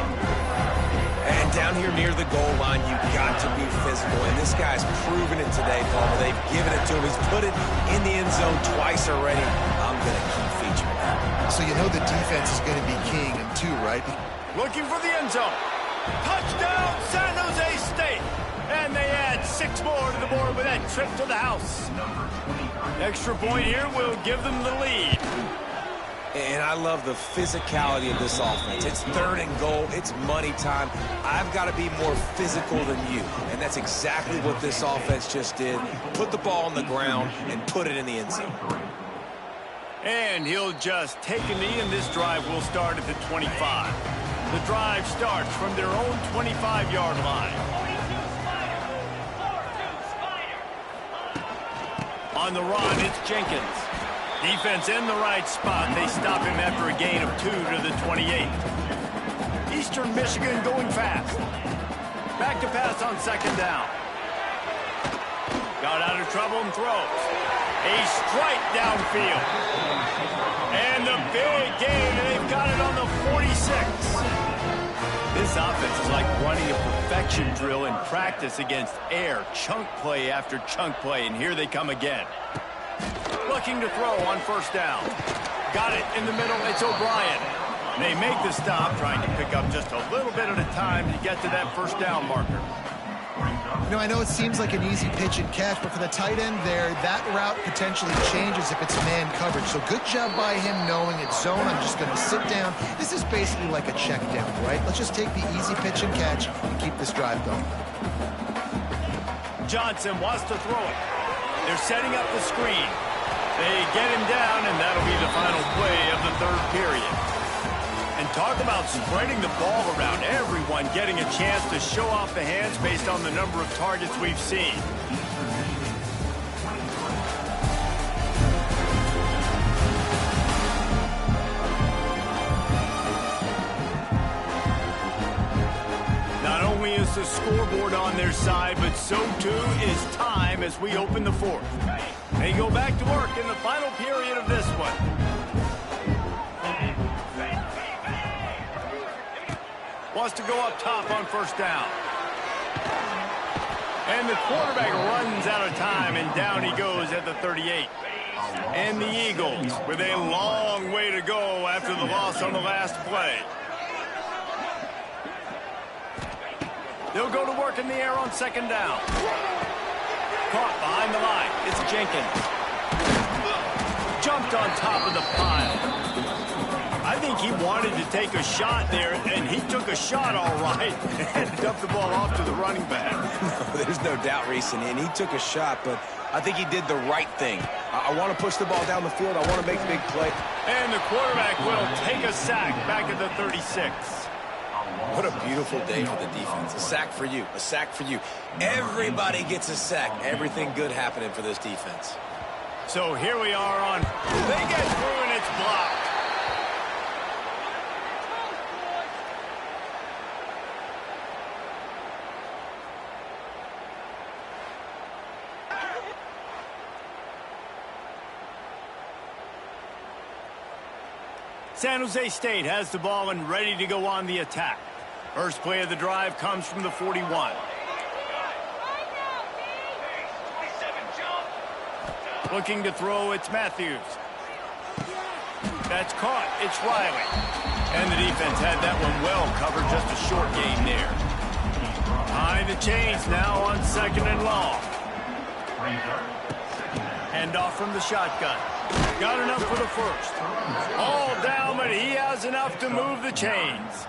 And down here near the goal line, you've got to be physical. And this guy's proven it today, Palmer. They've given it to him. He's put it in the end zone twice already. I'm going to keep featuring that. So you know the defense is going to be keying him too, right? Looking for the end zone. Touchdown, San Jose State. And they add 6 more to the board with that trip to the house. Extra point here will give them the lead. And I love the physicality of this offense. It's 3rd and goal. It's money time. I've got to be more physical than you. And that's exactly what this offense just did. Put the ball on the ground and put it in the end zone. And he'll just take a knee, and this drive will start at the 25. The drive starts from their own 25-yard line. On the run, it's Jenkins. Defense in the right spot. They stop him after a gain of 2 to the 28. Eastern Michigan going fast. Back to pass on 2nd down. Got out of trouble and throws. A strike downfield. And the big gain, and they've got it on the 46. This offense is like running a perfection drill in practice against air. Chunk play after chunk play, and here they come again. Looking to throw on 1st down. Got it in the middle. It's O'Brien. They make the stop, trying to pick up just a little bit at a time to get to that 1st down marker. You know, I know it seems like an easy pitch and catch, but for the tight end there, that route potentially changes if it's man coverage. So good job by him knowing it's zone. I'm just going to sit down. This is basically like a check down, right? Let's just take the easy pitch and catch and keep this drive going. Johnson wants to throw it. They're setting up the screen. They get him down, and that'll be the final play of the third period. And talk about spreading the ball around, everyone getting a chance to show off the hands based on the number of targets we've seen. Not only is the scoreboard on their side, but so too is time as we open the fourth. They go back to work in the final period of this one. Wants to go up top on first down. And the quarterback runs out of time, and down he goes at the 38. And the Eagles with a long way to go after the loss on the last play. They'll go to work in the air on second down. Caught behind the line. It's Jenkins. Jumped on top of the pile. I think he wanted to take a shot there, and he took a shot all right and dumped the ball off to the running back. No, there's no doubt, Reese, and he took a shot, but I think he did the right thing. I want to push the ball down the field. I want to make a big play. And the quarterback will take a sack back at the 36. What a beautiful day for the defense. A sack for you. A sack for you. Everybody gets a sack. Everything good happening for this defense. So here we are on. They get through, and it's blocked. San Jose State has the ball and ready to go on the attack. First play of the drive comes from the 41. Looking to throw, it's Matthews. That's caught, it's Riley. And the defense had that one well covered, just a short gain there. Behind the chains now on second and long. Hand off from the shotgun. Got enough for the first. All down, but he has enough to move the chains.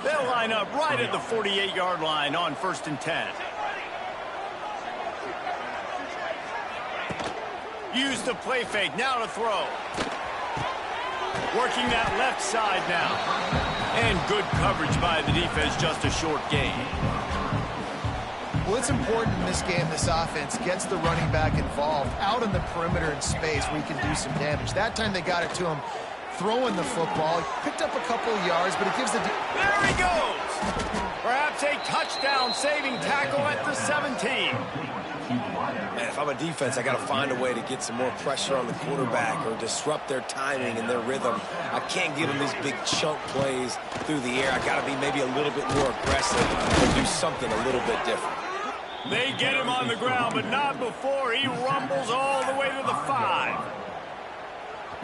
They'll line up right at the 48-yard line on 1st and 10. Use the play fake, now to throw. Working that left side now. And good coverage by the defense, just a short gain. Well, it's important in this game, this offense gets the running back involved out in the perimeter in space where he can do some damage. That time they got it to him throwing the football. He picked up a couple of yards, but it gives the... There he goes! Perhaps a touchdown-saving tackle at the 17. Man, if I'm a defense, I got to find a way to get some more pressure on the quarterback or disrupt their timing and their rhythm. I can't give them these big chunk plays through the air. I got to be maybe a little bit more aggressive and do something a little bit different. They get him on the ground, but not before he rumbles all the way to the 5.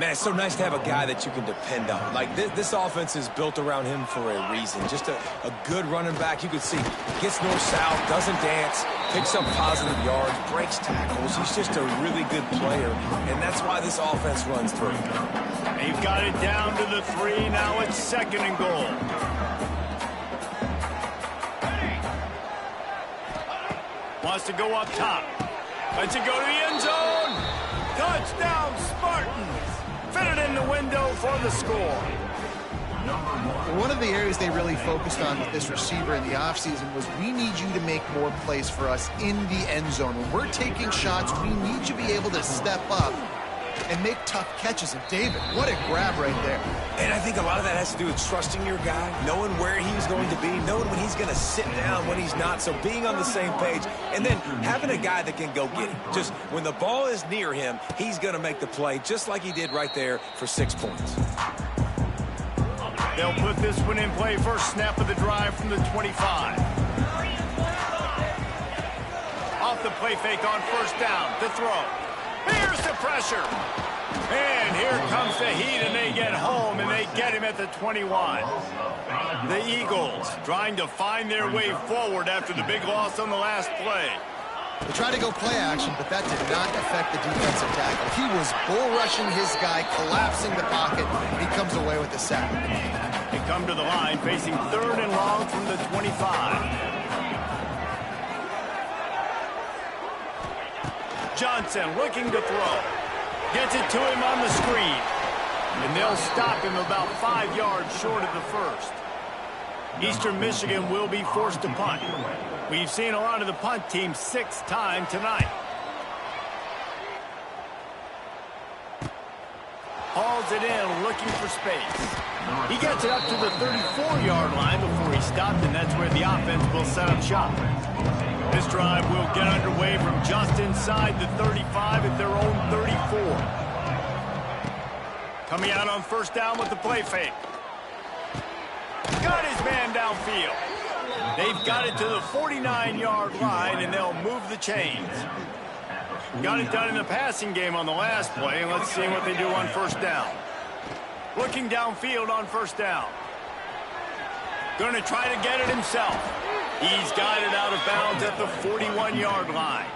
Man, it's so nice to have a guy that you can depend on. Like, this offense is built around him for a reason. Just a good running back. You can see gets north-south, doesn't dance, picks up positive yards, breaks tackles. He's just a really good player, and that's why this offense runs through. They've got it down to the 3. Now it's 2nd and goal. Wants to go up top. Lets it go to the end zone. Touchdown, Spartans. Fit it in the window for the score. One of the areas they really focused on with this receiver in the offseason was we need you to make more plays for us in the end zone. When we're taking shots, we need you to be able to step up and make tough catches. And David, what a grab right there. And I think a lot of that has to do with trusting your guy, knowing where he's going to be, knowing when he's going to sit down, when he's not. So being on the same page, and then having a guy that can go get him. Just when the ball is near him, he's going to make the play, just like he did right there for 6 points. They'll put this one in play. First snap of the drive from the 25. Off the play fake on first down to throw. Here's the pressure. And here comes the heat, and they get home, and they get him at the 21. The Eagles trying to find their way forward after the big loss on the last play. They tried to go play action, but that did not affect the defensive tackle. He was bull rushing his guy, collapsing the pocket, and he comes away with the sack. They come to the line, facing 3rd and long from the 25. Johnson looking to throw. Gets it to him on the screen. And they'll stop him about 5 yards short of the first. Eastern Michigan will be forced to punt. We've seen a lot of the punt team 6 times tonight. Hauls it in, looking for space. He gets it up to the 34-yard line before he stopped, and that's where the offense will set up shop. This drive will get underway from just inside the 35 at their own 34. Coming out on first down with the play fake. Got his man downfield. They've got it to the 49-yard line, and they'll move the chains. Got it done in the passing game on the last play, and let's see what they do on first down. Looking downfield on first down. Going to try to get it himself. He's got it out of bounds at the 41-yard line.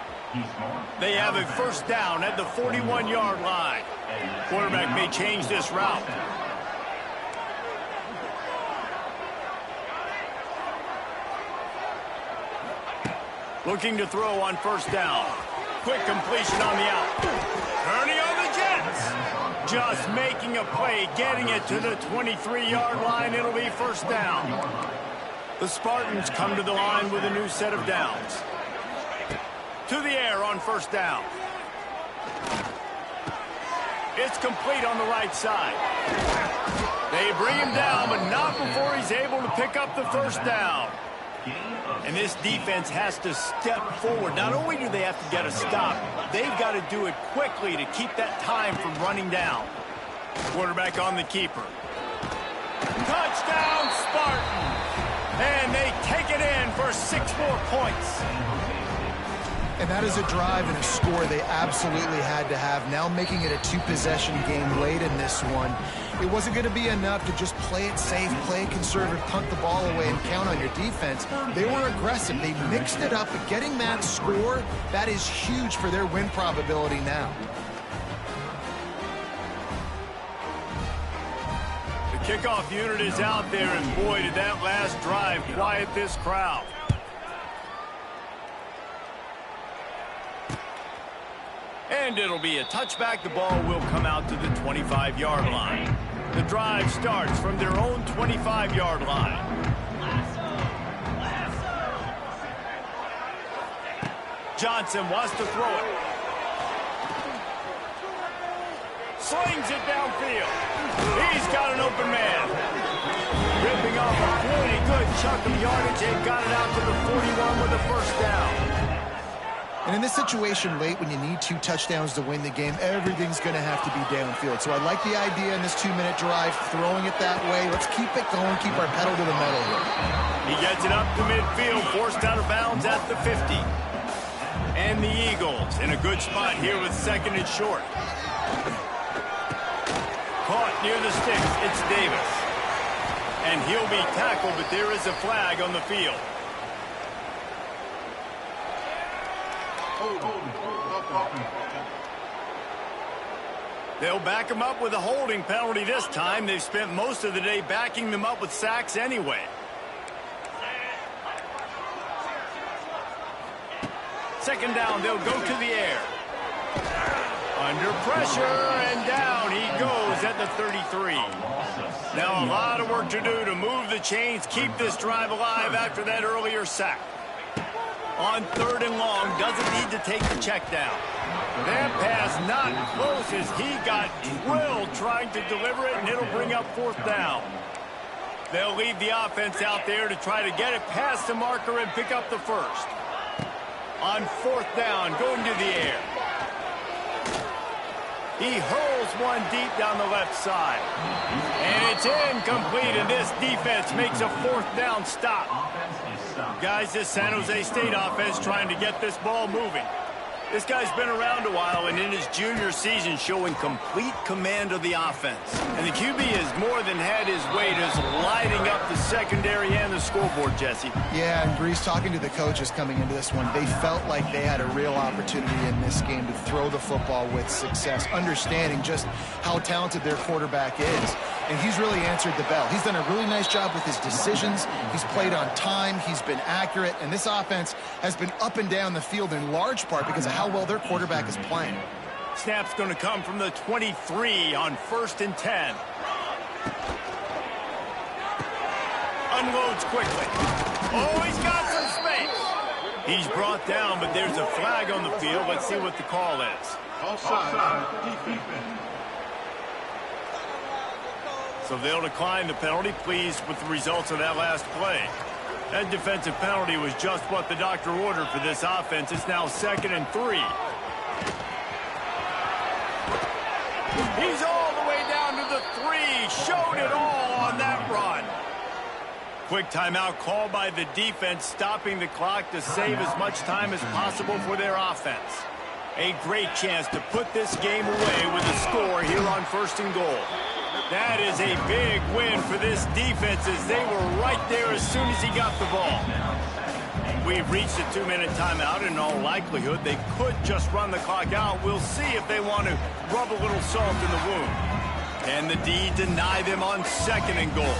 They have a first down at the 41-yard line. Quarterback may change this route. Looking to throw on first down. Quick completion on the out. Turning on the Jets. Just making a play, getting it to the 23-yard line. It'll be first down. The Spartans come to the line with a new set of downs. To the air on first down. It's complete on the right side. They bring him down, but not before he's able to pick up the first down. And this defense has to step forward. Not only do they have to get a stop, they've got to do it quickly to keep that time from running down. Quarterback on the keeper. Touchdown, Spartans! And they take it in for 6 more points. And that is a drive and a score they absolutely had to have. Now making it a 2-possession game late in this one. It wasn't going to be enough to just play it safe, play it conservative, punt the ball away, and count on your defense. They were aggressive. They mixed it up, but getting that score, that is huge for their win probability now. The kickoff unit is out there, and boy, did that last drive quiet this crowd. And it'll be a touchback. The ball will come out to the 25-yard line. The drive starts from their own 25-yard line. Johnson wants to throw it. Slings it downfield. He's got an open man. Ripping off a pretty good chunk of yardage. They've got it out to the 41 with a first down. And in this situation late, when you need 2 touchdowns to win the game, everything's going to have to be downfield. So I like the idea in this 2-minute drive, throwing it that way. Let's keep it going, keep our pedal to the metal here. He gets it up to midfield, forced out of bounds at the 50. And the Eagles in a good spot here with second and short. Caught near the sticks, it's Davis. And he'll be tackled, but there is a flag on the field. They'll back him up with a holding penalty this time. They've spent most of the day backing them up with sacks anyway. Second down, they'll go to the air. Under pressure, and down he goes at the 33. Now a lot of work to do to move the chains, keep this drive alive after that earlier sack. On third and long, doesn't need to take the check down. That pass not close as he got drilled trying to deliver it, and it'll bring up fourth down. They'll leave the offense out there to try to get it past the marker and pick up the first. On fourth down, going to the air. He hurls one deep down the left side. And it's incomplete, and this defense makes a fourth down stop. Guys, this San Jose State offense trying to get this ball moving. This guy's been around a while, and in his junior season showing complete command of the offense. And the QB has more than had his way just lighting up the secondary and the scoreboard, Jesse. Yeah, and Breeze, talking to the coaches coming into this one, they felt like they had a real opportunity in this game to throw the football with success, understanding just how talented their quarterback is. And he's really answered the bell. He's done a really nice job with his decisions. He's played on time. He's been accurate. And this offense has been up and down the field in large part because of how well their quarterback is playing. Snap's going to come from the 23 on 1st and 10. Unloads quickly. Oh, he's got some space. He's brought down, but there's a flag on the field. Let's see what the call is. Offside. Defense. So they'll decline the penalty, pleased with the results of that last play. That defensive penalty was just what the doctor ordered for this offense. It's now 2nd and 3. He's all the way down to the 3. Showed it all on that run. Quick timeout called by the defense, stopping the clock to save as much time as possible for their offense. A great chance to put this game away with a score here on 1st and goal. That is a big win for this defense as they were right there as soon as he got the ball. We've reached a 2-minute timeout. In all likelihood, they could just run the clock out. We'll see if they want to rub a little salt in the wound. And the D deny them on 2nd and goal.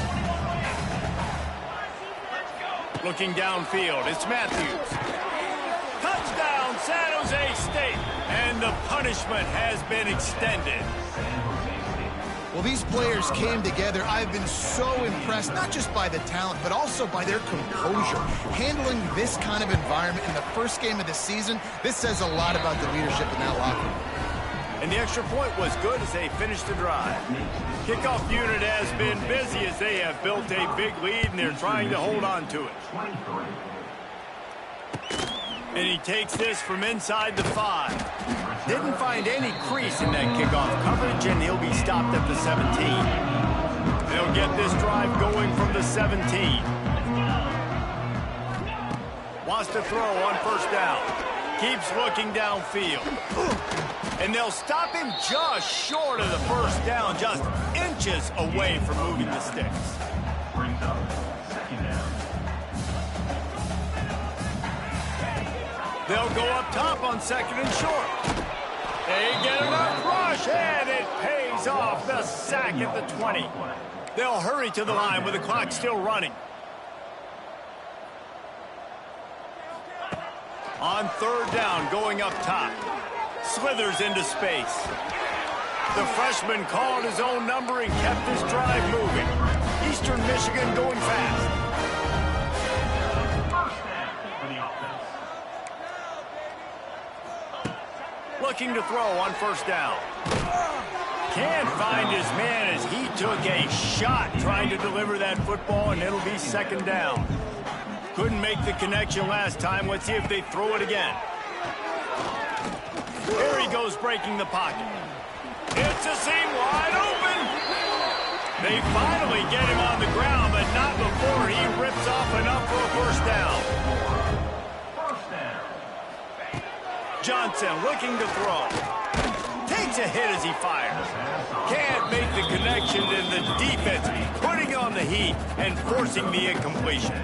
Looking downfield, it's Matthews. Touchdown, San Jose State. And the punishment has been extended. Well, these players came together. I've been so impressed, not just by the talent, but also by their composure. Handling this kind of environment in the first game of the season, this says a lot about the leadership in that locker room. And the extra point was good as they finished the drive. Kickoff unit has been busy as they have built a big lead, and they're trying to hold on to it. And he takes this from inside the 5. Didn't find any crease in that kickoff coverage, and he'll be stopped at the 17. They'll get this drive going from the 17. Wants to throw on 1st down. Keeps looking downfield. And they'll stop him just short of the 1st down, just inches away from moving the sticks. Brings up 2nd down. They'll go up top on 2nd and short. They get enough rush, and it pays off the sack at the 20. They'll hurry to the line with the clock still running. On 3rd down, going up top. Slithers into space. The freshman called his own number and kept this drive moving. Eastern Michigan going fast. First down for the offense. Looking to throw on 1st down. Can't find his man as he took a shot trying to deliver that football, and it'll be 2nd down. Couldn't make the connection last time. Let's see if they throw it again. Here he goes, breaking the pocket. It's a seam wide open. They finally get him on the ground, but not before he rips off enough for a 1st down. First down. Johnson looking to throw. Takes a hit as he fires. Can't make the connection, and the defense putting on the heat and forcing the incompletion.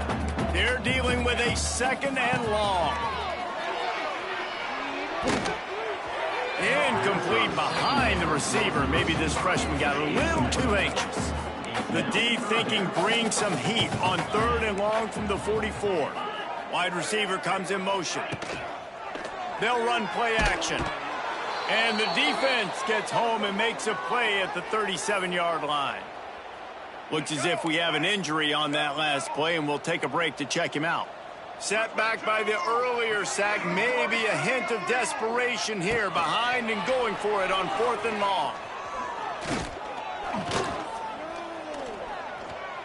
They're dealing with a 2nd and long. Incomplete behind the receiver. Maybe this freshman got a little too anxious. The D thinking bring some heat on 3rd and long from the 44. Wide receiver comes in motion. They'll run play action. And the defense gets home and makes a play at the 37-yard line. Looks as if we have an injury on that last play, and we'll take a break to check him out. Set back by the earlier sack. Maybe a hint of desperation here, behind and going for it on 4th and long.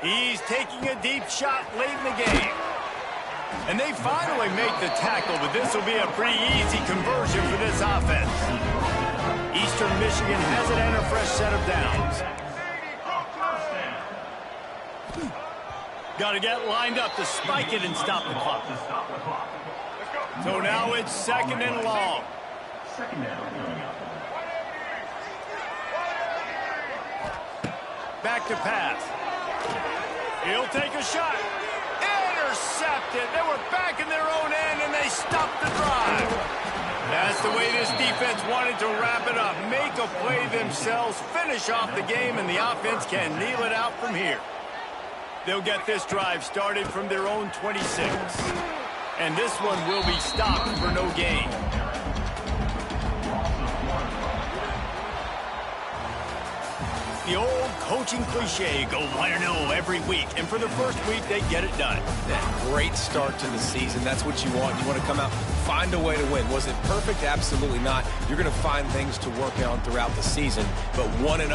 He's taking a deep shot late in the game. And they finally make the tackle, but this will be a pretty easy conversion for this offense. Eastern Michigan has it and a fresh set of downs. Got to get lined up to spike it and stop the clock. So now it's 2nd and long. Second down. Back to pass. He'll take a shot. Intercepted. They were back in their own end, and they stopped the drive. That's the way this defense wanted to wrap it up. Make a play themselves, finish off the game, and the offense can kneel it out from here. They'll get this drive started from their own 26. And this one will be stopped for no gain. The old coaching cliche, go 1-0 every week. And for the first week, they get it done. That great start to the season. That's what you want. You want to come out, find a way to win. Was it perfect? Absolutely not. You're going to find things to work on throughout the season. But 1-0,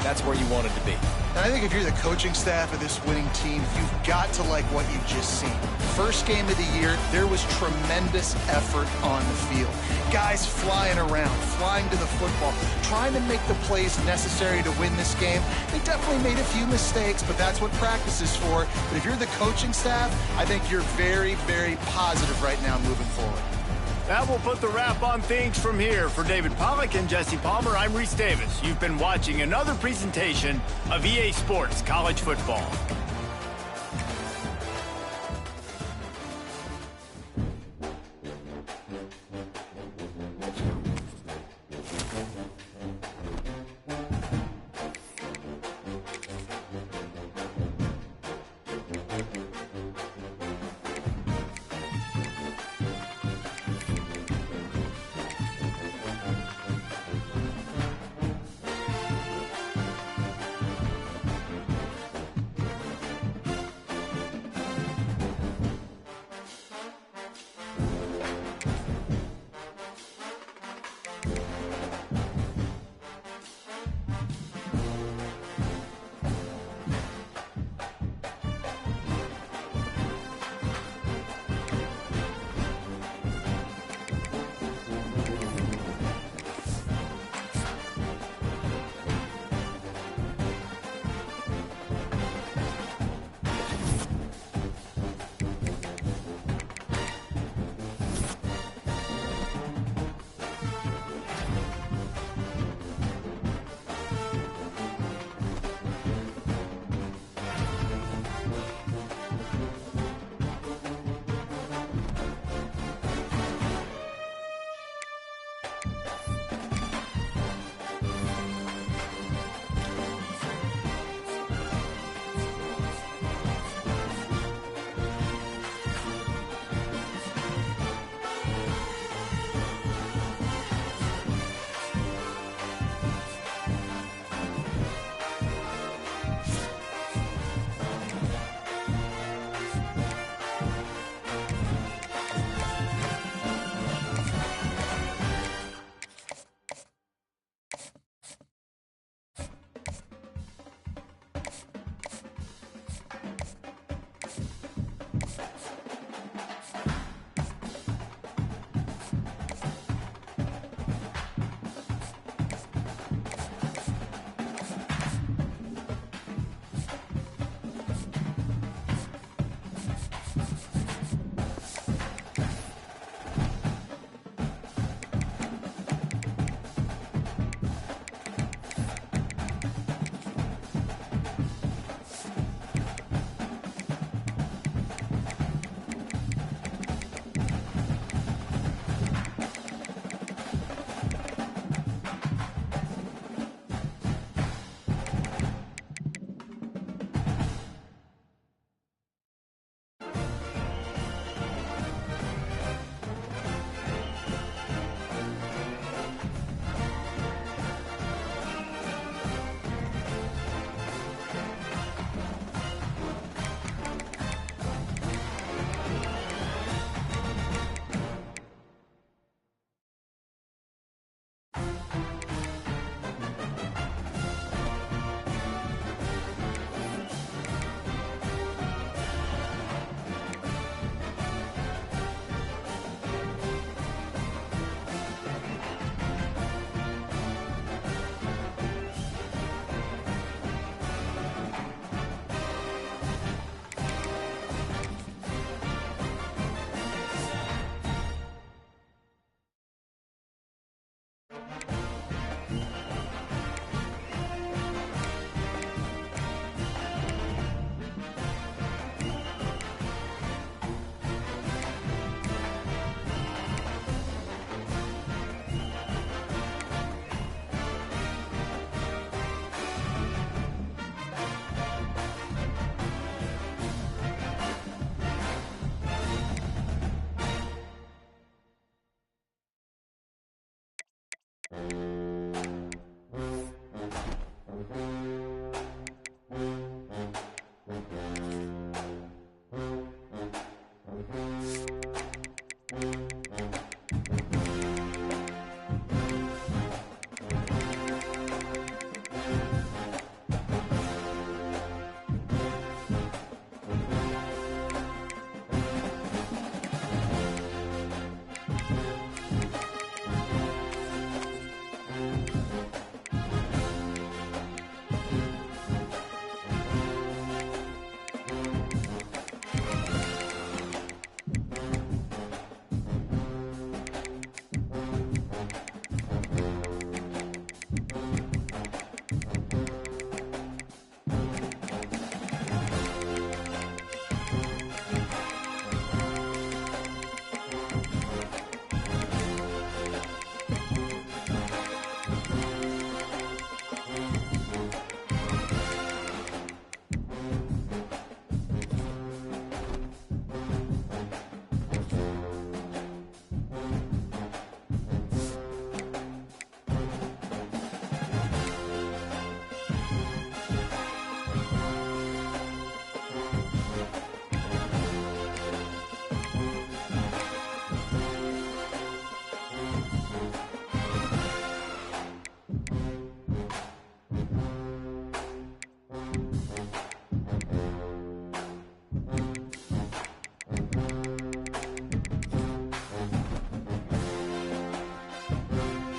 that's where you want it to be. And I think if you're the coaching staff of this winning team, you've got to like what you've just seen. First game of the year, there was tremendous effort on the field. Guys flying around, flying to the football, trying to make the plays necessary to win this game. They definitely made a few mistakes, but that's what practice is for. But if you're the coaching staff, I think you're very, very positive right now moving forward. That will put the wrap on things from here. For David Pollack and Jesse Palmer, I'm Reese Davis. You've been watching another presentation of EA Sports College Football.